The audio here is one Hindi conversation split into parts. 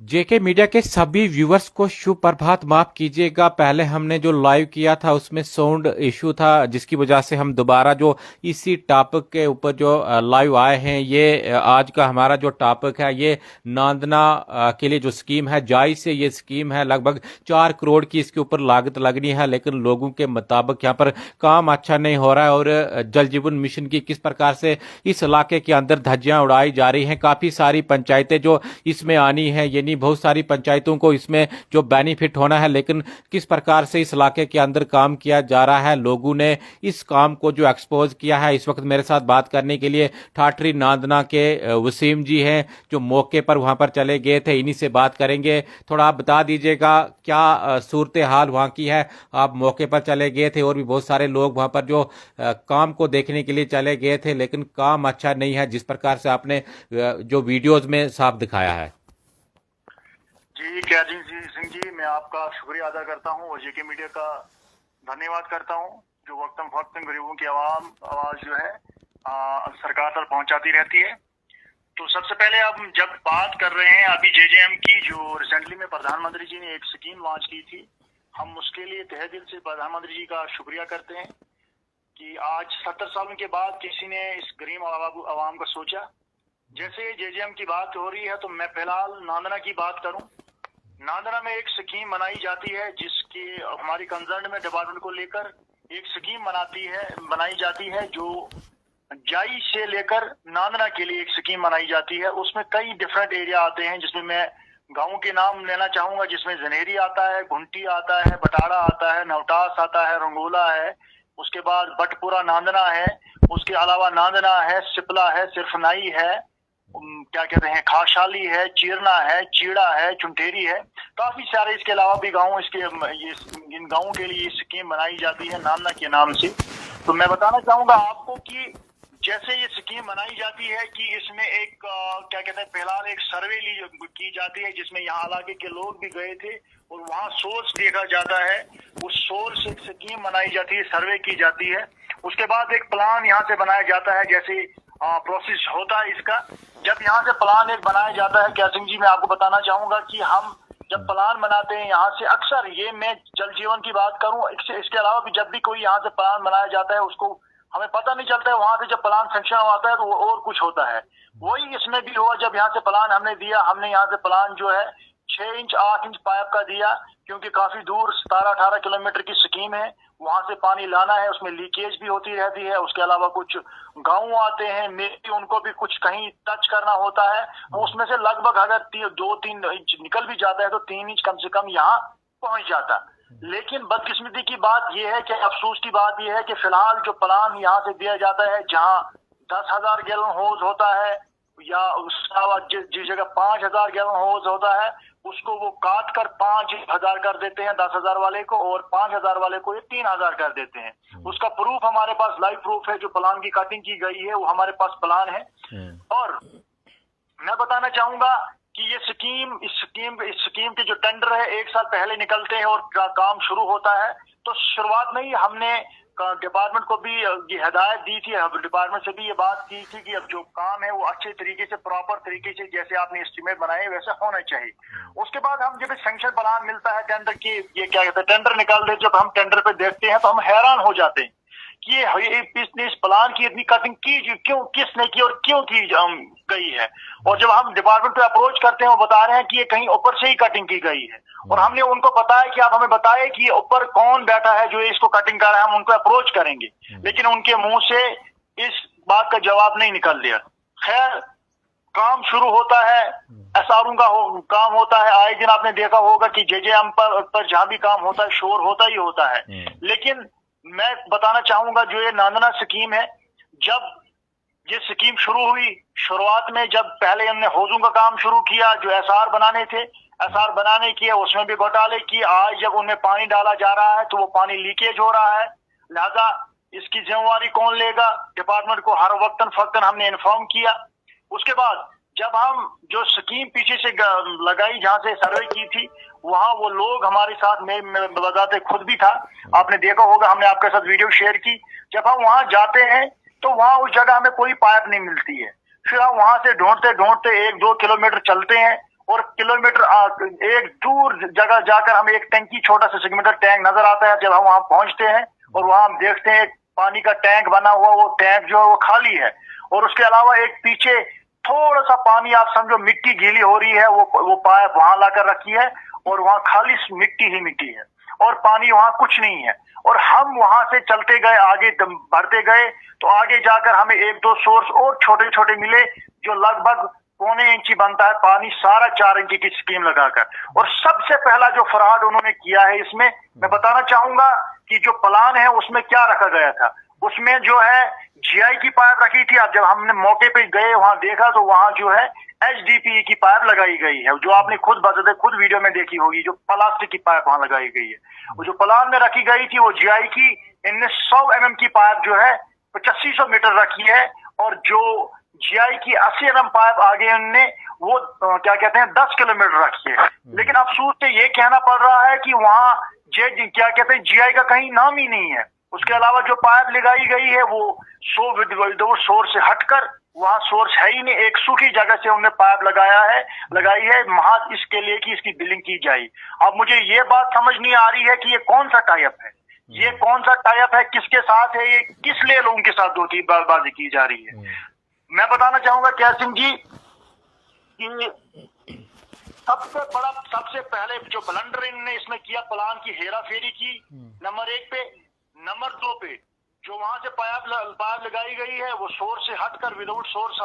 जेके मीडिया के सभी व्यूअर्स को शुभ प्रभात। माफ कीजिएगा, पहले हमने जो लाइव किया था उसमें साउंड इशू था, जिसकी वजह से हम दोबारा जो इसी टॉपिक के ऊपर जो लाइव आए हैं। ये आज का हमारा जो टॉपिक है ये नांदना के लिए जो स्कीम है, जायज से ये स्कीम है। लगभग 4 करोड़ की इसके ऊपर लागत लगनी है, लेकिन लोगों के मुताबिक यहाँ पर काम अच्छा नहीं हो रहा है। और जल जीवन मिशन की किस प्रकार से इस इलाके के अंदर धज्जियां उड़ाई जा रही हैं। काफी सारी पंचायतें जो इसमें आनी है, यानी बहुत सारी पंचायतों को इसमें जो बेनिफिट होना है, लेकिन किस प्रकार से इस इलाके के अंदर काम किया जा रहा है, लोगों ने इस काम को जो एक्सपोज किया है। इस वक्त मेरे साथ बात करने के लिए ठाठरी नांदना के वसीम जी हैं, जो मौके पर वहां पर चले गए थे। इन्हीं से बात करेंगे। थोड़ा आप बता दीजिएगा क्या सूरत हाल वहां की है। आप मौके पर चले गए थे और भी बहुत सारे लोग वहां पर जो काम को देखने के लिए चले गए थे, लेकिन काम अच्छा नहीं है, जिस प्रकार से आपने जो वीडियोज में साफ दिखाया है। जी कैजिंग सिंह जी, मैं आपका शुक्रिया अदा करता हूं और जेके मीडिया का धन्यवाद करता हूं, जो वक्तम फक्तम गरीबों की आवाज जो है सरकार तक पहुंचाती रहती है। तो सबसे पहले हम जब बात कर रहे हैं अभी जेजेएम की, जो रिसेंटली में प्रधानमंत्री जी ने एक स्कीम लॉन्च की थी, हम उसके लिए तहे दिल से प्रधानमंत्री जी का शुक्रिया करते हैं कि आज 70 सालों के बाद किसी ने इस गरीब आवाम का सोचा। जैसे जेजेएम की बात हो रही है तो मैं फिलहाल नांदना की बात करूं। नांदना में एक स्कीम बनाई जाती है, जिसकी हमारी कंसर्न में डिपार्टमेंट को लेकर एक स्कीम बनाई जाती है, जो जाई से लेकर नांदना के लिए एक स्कीम बनाई जाती है। उसमें कई डिफरेंट एरिया आते हैं, जिसमें मैं गाँव के नाम लेना चाहूंगा, जिसमें जनेरी आता है, घुंटी आता है, बटाड़ा आता है, नवटास आता है, रंगोला है, उसके बाद बटपुरा नांदना है, उसके अलावा नांदना है, सिपला है, सिरफनाई है, क्या कहते हैं, खाशाली है, चीरना है, चीड़ा है, चुंटेरी है, काफी सारे इसके अलावा भी गाँव इन गाँवों के लिए स्कीम बनाई जाती है नांदना के नाम से। तो मैं बताना चाहूंगा आपको कि जैसे ये स्कीम बनाई जाती है कि इसमें एक क्या कहते हैं, फिलहाल एक सर्वे की जाती है, जिसमें यहाँ इलाके के लोग भी गए थे और वहाँ सोर्स देखा जाता है। उस सोर्स एक स्कीम बनाई जाती है, सर्वे की जाती है। उसके बाद एक प्लान यहाँ से बनाया जाता है, जैसे प्रोसेस होता है इसका। जब यहाँ से प्लान एक बनाया जाता है, क्या सिंह जी, मैं आपको बताना चाहूंगा कि हम जब प्लान बनाते हैं यहाँ से, अक्सर ये मैं जल जीवन की बात करूं, इसके अलावा भी जब भी कोई यहाँ से प्लान बनाया जाता है, उसको हमें पता नहीं चलता है। वहां से जब प्लान सैंक्शन आता है तो वो और कुछ होता है। वही इसमें भी हुआ। जब यहाँ से प्लान हमने दिया, हमने यहाँ से प्लान जो है 6 इंच 8 इंच पाइप का दिया, क्योंकि काफी दूर 17-18 किलोमीटर की स्कीम है, वहां से पानी लाना है, उसमें लीकेज भी होती रहती है। उसके अलावा कुछ गाँव आते हैं, मे भी उनको भी कुछ कहीं टच करना होता है, उसमें से लगभग अगर 2-3 इंच निकल भी जाता है तो 3 इंच कम से कम यहाँ पहुंच जाता। लेकिन बदकिस्मती की बात यह है कि अफसोस की बात यह है कि फिलहाल जो प्लान यहाँ से दिया जाता है, जहाँ 10,000 गैलन होज होता है, या उसके अलावा जिस जगह 5,000 गैलन होज होता है, उसको वो काट कर 5,000 कर देते हैं 10,000 वाले को, और 5,000 वाले को ये 3,000 कर देते हैं। उसका प्रूफ हमारे पास, लाइव प्रूफ है, जो प्लान की कटिंग की गई है वो हमारे पास प्लान है। और मैं बताना चाहूंगा कि ये इस स्कीम के जो टेंडर है 1 साल पहले निकलते हैं और काम शुरू होता है। तो शुरुआत में ही हमने डिपार्टमेंट को भी ये हिदायत दी थी, डिपार्टमेंट से भी ये बात की थी कि अब जो काम है वो अच्छे तरीके से, प्रॉपर तरीके से, जैसे आपने एस्टिमेट बनाए वैसे होना चाहिए। उसके बाद हम जब सैंक्शन प्लान मिलता है टेंडर की, ये क्या कहते हैं, टेंडर निकालते, जब हम टेंडर पे देखते हैं तो हम हैरान हो जाते हैं कि ये इस प्लान की इतनी कटिंग की क्यों, किसने की और क्यों की गई है। और जब हम डिपार्टमेंट पे अप्रोच करते हैं, वो बता रहे हैं कि ये कहीं ऊपर से ही कटिंग की गई है। और हमने उनको बताया कि आप हमें बताएं कि ऊपर कौन बैठा है जो इसको कटिंग कर रहा है, हम उनको अप्रोच करेंगे। लेकिन उनके मुंह से इस बात का जवाब नहीं निकल दिया। खैर, काम शुरू होता है, एसआरओ का काम होता है। आए दिन आपने देखा होगा कि जेजेएम पर जहां भी काम होता है शोर होता ही होता है। लेकिन मैं बताना चाहूंगा, जो ये नांदना स्कीम है, जब ये स्कीम शुरू हुई, शुरुआत में जब पहले हमने हौजों का काम शुरू किया, जो एसआर बनाने थे, एसआर बनाने किए, उसमें भी घोटाले किए। आज जब उनमें पानी डाला जा रहा है तो वो पानी लीकेज हो रहा है, लिहाजा इसकी जिम्मेवारी कौन लेगा? डिपार्टमेंट को हर वक्तन फक्तन हमने इन्फॉर्म किया। उसके बाद जब हम जो स्कीम पीछे से लगाई, जहां से सर्वे की थी, वहां वो लोग हमारे साथ में बताते खुद भी था, आपने देखा होगा, हमने आपके साथ वीडियो शेयर की। जब हम वहां जाते हैं तो वहां उस जगह हमें कोई पाइप नहीं मिलती है। फिर हम वहां से ढूंढते ढूंढते 1-2 किलोमीटर चलते हैं, और किलोमीटर एक दूर जगह जाकर हमें एक टंकी, छोटा सा सेगमेंटल टैंक नजर आता है। जब हम वहां पहुंचते हैं और वहां हम देखते हैं पानी का टैंक बना हुआ, वो टैंक जो है वो खाली है, और उसके अलावा एक पीछे थोड़ा सा पानी, आप समझो मिट्टी गीली हो रही है, वो पाइप वहां लाकर रखी है और वहां खाली मिट्टी ही मिट्टी है और पानी वहां कुछ नहीं है। और हम वहां से चलते गए, आगे बढ़ते गए, तो आगे जाकर हमें एक दो सोर्स और छोटे छोटे मिले जो लगभग पौने इंची बनता है पानी, सारा 4 इंची की स्कीम लगाकर। और सबसे पहला जो फ्रॉड उन्होंने किया है इसमें, मैं बताना चाहूंगा कि जो प्लान है उसमें क्या रखा गया था। उसमें जो है जीआई की पाइप रखी थी। अब जब हमने मौके पे गए, वहां देखा, तो वहां जो है एचडीपीई की पाइप लगाई गई है, जो आपने खुद वीडियो में देखी होगी, जो प्लास्टिक की पाइप वहां लगाई गई है। वो जो प्लान में रखी गई थी वो जीआई की, इनने 100 mm की पाइप जो है 2500 मीटर रखी है, और जो जीआई की 80 mm पाइप आगे उनने वो क्या कहते हैं 10 किलोमीटर रखी है। लेकिन अफसोस से ये कहना पड़ रहा है कि वहां क्या कहते हैं जीआई का कहीं नाम ही नहीं है। उसके अलावा जो पाइप लगाई गई है वो विदाउट सोर्स से हटकर, वहां सोर्स है ही नहीं, एक सूखी जगह से उन्होंने पाइप लगाई है महज इसके लिए कि इसकी बिलिंग की जाए। अब मुझे ये बात समझ नहीं आ रही है कि ये कौन सा टाइप है, ये कौन सा टाइप है, किसके साथ है, ये किस लिए लोगों के साथ धोखेबाजी की जा रही है। मैं बताना चाहूंगा क्या सिंह जी कि सबसे पहले जो ब्लंडर इन्होंने इसमें किया, प्लान की हेरा फेरी की, नंबर 1 पे। नंबर 2 पे जो वहां से पाइप लगाई गई है वो सोर्स से हटकर विदाउट सोर्स,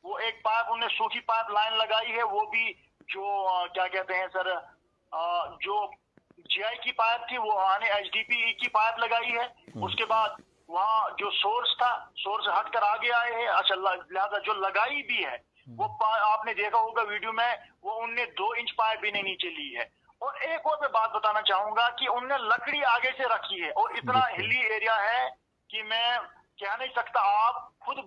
वो एक पाइप उन्होंने सूखी पाइप लाइन लगाई है, वो भी जो क्या कहते हैं सर, जो जीआई की पाइप थी वो आने एचडीपीई की पाइप लगाई है। उसके बाद वहां जो सोर्स था, सोर्स हटकर आगे आए हैं। अच्छा, लिहाजा जो लगाई भी है वो आपने देखा होगा वीडियो में, वो उनने 2 इंच पाइप भी नहीं नीचे ली है। और एक और मैं बात बताना चाहूंगा कि उनने लकड़ी आगे से रखी है, और इतना हिली एरिया है कि मैं कह नहीं सकता, आप खुद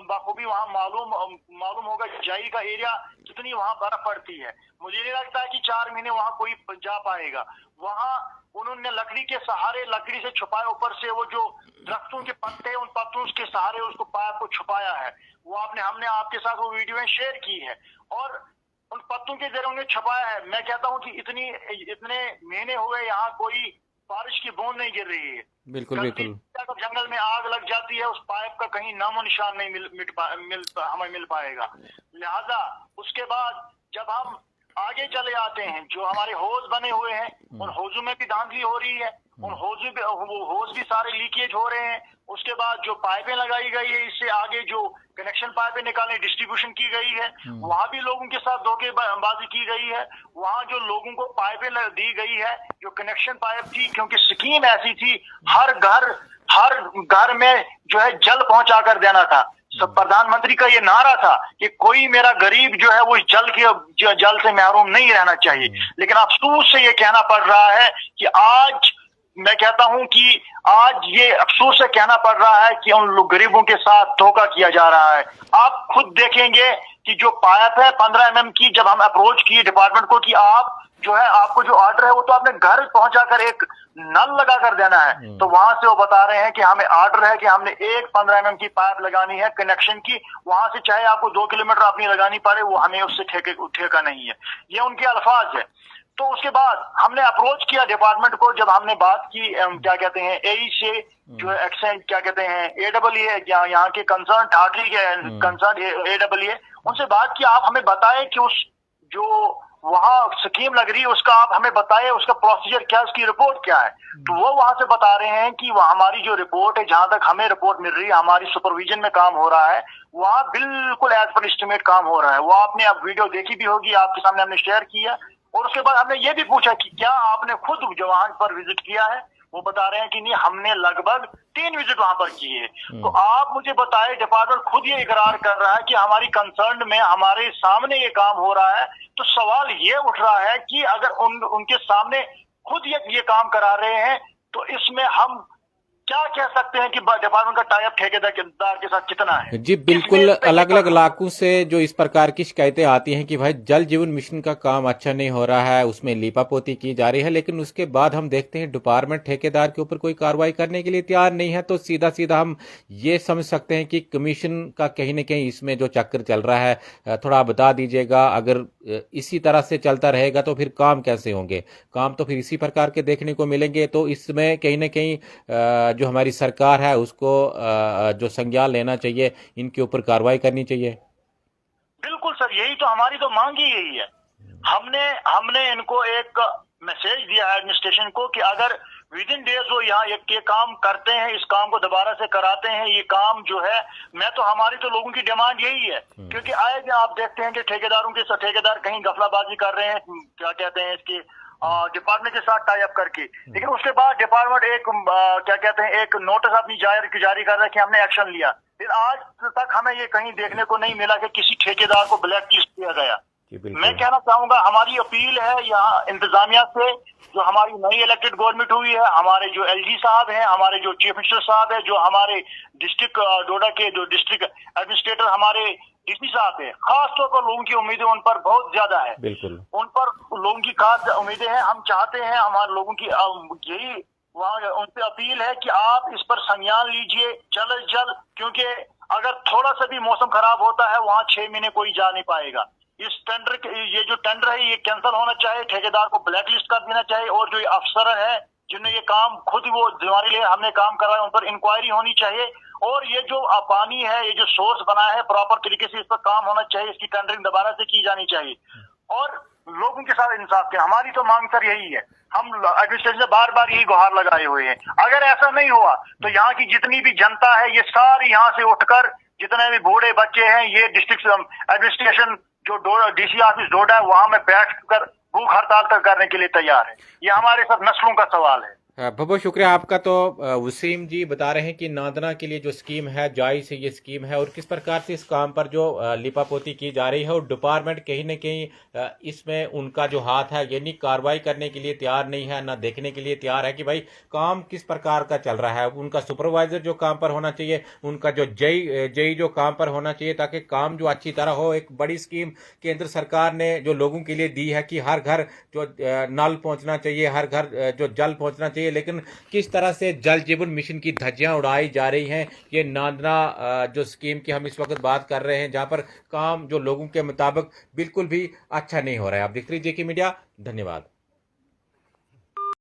बखूबी वहां मालूम होगा जीआई का एरिया कितनी वहां बर्फ पड़ती है। मुझे नहीं लगता है कि 4 महीने वहां कोई जा पाएगा। वहां उन्होंने लकड़ी के सहारे, लकड़ी से छुपाया, ऊपर से वो जो दरख्तों के पत्ते हैं उन पत्तों के सहारे उसको पाइप को छुपाया है। वो हमने आपके साथ वो वीडियो में शेयर की है, और उन पत्तों के जरिए उन्हें छुपाया है। मैं कहता हूं कि इतने महीने हुए यहाँ कोई बारिश की बूंद नहीं गिर रही है। बिल्कुल बिल्कुल। जंगल में आग लग जाती है, उस पाइप का कहीं नामो निशान नहीं हमें मिल पाएगा। लिहाजा उसके बाद जब हम आगे चले आते हैं, जो हमारे होज बने हुए हैं उन होजों में भी धांधली हो रही है, उन होज भी सारे लीकेज हो रहे हैं। उसके बाद जो पाइपें लगाई गई है, इससे आगे जो कनेक्शन पाइपें निकालने डिस्ट्रीब्यूशन की गई है, वहां भी लोगों के साथ धोखेबाजी की गई है। वहां जो लोगों को पाइपें दी गई है, जो कनेक्शन पाइप थी, क्योंकि स्कीम ऐसी थी हर घर में जो है जल पहुंचा कर देना था। सब प्रधानमंत्री का ये नारा था कि कोई मेरा गरीब जो है वो जल से महरूम नहीं रहना चाहिए। लेकिन अफसोस से ये कहना पड़ रहा है कि आज मैं कहता हूं कि आज ये अफसोस से कहना पड़ रहा है कि उन लोग गरीबों के साथ धोखा किया जा रहा है। आप खुद देखेंगे कि जो पाइप है 15 mm की, जब हम अप्रोच किए डिपार्टमेंट को कि आप जो है आपको जो ऑर्डर है वो तो आपने घर पहुंचाकर एक नल लगा कर देना है, तो वहां से वो बता रहे हैं कि हमें ऑर्डर है कि हमने एक 15 mm की पाइप लगानी है कनेक्शन की, वहां से चाहे आपको 2 किलोमीटर अपनी लगानी पड़े, वो हमें उससे ठेका नहीं है। ये उनके अल्फाज है। तो उसके बाद हमने अप्रोच किया डिपार्टमेंट को, जब हमने बात की क्या कहते हैं एई से, जो एक्सेंट क्या कहते हैं AEE यहाँ के कंसर्न ठाकरी के कंसर्न AEE, उनसे बात की, आप हमें बताएं कि उस जो वहां स्कीम लग रही है उसका आप हमें बताएं, उसका प्रोसीजर क्या है, उसकी रिपोर्ट क्या है। तो वो वहां से बता रहे हैं कि वह हमारी जो रिपोर्ट है, जहां तक हमें रिपोर्ट मिल रही है, हमारी सुपरविजन में काम हो रहा है, वहां बिल्कुल एज पर एस्टिमेट काम हो रहा है। वो आपने अब वीडियो देखी भी होगी, आपके सामने हमने शेयर किया। और उसके बाद हमने ये भी पूछा कि क्या आपने खुद वहां पर विजिट किया है, वो बता रहे हैं कि नहीं, हमने लगभग 3 विजिट वहां पर किए हैं। तो आप मुझे बताए, डिपार्टमेंट खुद ये इकरार कर रहा है कि हमारी कंसर्न में हमारे सामने ये काम हो रहा है। तो सवाल ये उठ रहा है कि अगर उनके सामने खुद ये काम करा रहे हैं, तो इसमें हम क्या कह सकते हैं कि डिपार्टमेंट का टाई अप ठेकेदार के साथ कितना है? जी बिल्कुल, अलग अलग इलाकों से जो इस प्रकार की शिकायतें आती हैं कि भाई जल जीवन मिशन का काम अच्छा नहीं हो रहा है, उसमें लीपापोती की जा रही है, लेकिन उसके बाद हम देखते हैं डिपार्टमेंट ठेकेदार के ऊपर कोई कार्रवाई करने के लिए तैयार नहीं है। तो सीधा सीधा हम ये समझ सकते हैं कि कमीशन का कहीं ना कहीं इसमें जो चक्कर चल रहा है। थोड़ा आप बता दीजिएगा, अगर इसी तरह से चलता रहेगा तो फिर काम कैसे होंगे? काम तो फिर इसी प्रकार के देखने को मिलेंगे। तो इसमें कहीं ना कहीं जो हमारी सरकार है उसको जो संज्ञान लेना चाहिए, इनके ऊपर कार्रवाई करनी चाहिए। बिल्कुल सर, यही तो हमारी तो मांग ही यही है। हमने इनको एक मैसेज दिया है एडमिनिस्ट्रेशन को कि अगर विद इन डेज वो यहाँ ये काम करते हैं, इस काम को दोबारा से कराते हैं, ये काम जो है, मैं तो हमारी तो लोगों की डिमांड यही है। क्योंकि आए दिन आप देखते हैं कि ठेकेदार कहीं गफलाबाजी कर रहे हैं, क्या कहते हैं इसकी, डिपार्टमेंट के साथ टाई अप करके, लेकिन उसके बाद डिपार्टमेंट क्या कहते हैं एक नोटिस अपनी जारी कर रहा है कि हमने एक्शन लिया। फिर आज तक हमें ये कहीं देखने को नहीं मिला कि किसी ठेकेदार को ब्लैक लिस्ट किया गया। मैं कहना चाहूंगा, हमारी अपील है यहाँ इंतजामिया से, जो हमारी नई इलेक्टेड गवर्नमेंट हुई है, हमारे जो एलजी साहब हैं, हमारे जो चीफ मिनिस्टर साहब है, जो हमारे डिस्ट्रिक्ट डोडा के जो डिस्ट्रिक्ट एडमिनिस्ट्रेटर हमारे डीसी साहब है, खासतौर पर लोगों की उम्मीदें उन पर बहुत ज्यादा है। बिल्कुल, उन पर लोगों की खास उम्मीदें हैं। हम चाहते हैं, हमारे लोगों की यही वहाँ उनसे अपील है कि आप इस पर संज्ञान लीजिए जल्द से जल्द, क्योंकि अगर थोड़ा सा भी मौसम खराब होता है वहाँ 6 महीने कोई जा नहीं पाएगा। इस ये जो टेंडर है ये कैंसिल होना चाहिए, ठेकेदार को ब्लैक लिस्ट कर देना चाहिए, और जो अफसर है जिन्होंने ये काम खुद वो जिम्मेवारी ले हमने काम कराया, उन पर इंक्वायरी होनी चाहिए, और ये जो पानी है, ये जो सोर्स बना है, प्रॉपर तरीके से इस पर काम होना चाहिए, इसकी टेंडरिंग दोबारा से की जानी चाहिए, और लोगों के साथ इंसाफ के। हमारी तो मांग सर यही है, हम एडमिनिस्ट्रेशन से बार बार यही गुहार लगाए हुए हैं। अगर ऐसा नहीं हुआ तो यहाँ की जितनी भी जनता है ये सारी यहाँ से उठकर, जितने भी बूढ़े बच्चे हैं, ये डिस्ट्रिक्ट एडमिनिस्ट्रेशन जो डीसी ऑफिस डोडा है वहां में बैठकर भूख हड़ताल तक करने के लिए तैयार है। ये हमारे सब नस्लों का सवाल है। बहुत बहुत शुक्रिया आपका। तो वसीम जी बता रहे हैं कि नादना के लिए जो स्कीम है जायज़ है, ये स्कीम है, और किस प्रकार से इस काम पर जो लिपापोती की जा रही है, और डिपार्टमेंट कहीं ना कहीं इसमें उनका जो हाथ है यानी कार्रवाई करने के लिए तैयार नहीं है, ना देखने के लिए तैयार है कि भाई काम किस प्रकार का चल रहा है। उनका सुपरवाइजर जो काम पर होना चाहिए, उनका जो जई जो काम पर होना चाहिए, ताकि काम जो अच्छी तरह हो। एक बड़ी स्कीम केंद्र सरकार ने जो लोगों के लिए दी है कि हर घर जो नल पहुंचना चाहिए, हर घर जो जल पहुंचना चाहिए, लेकिन किस तरह से जल जीवन मिशन की धज्जियां उड़ाई जा रही हैं। ये नादना जो स्कीम की हम इस वक्त बात कर रहे हैं, जहां पर काम जो लोगों के मुताबिक बिल्कुल भी अच्छा नहीं हो रहा है। आप देख लीजिए कि मीडिया। धन्यवाद।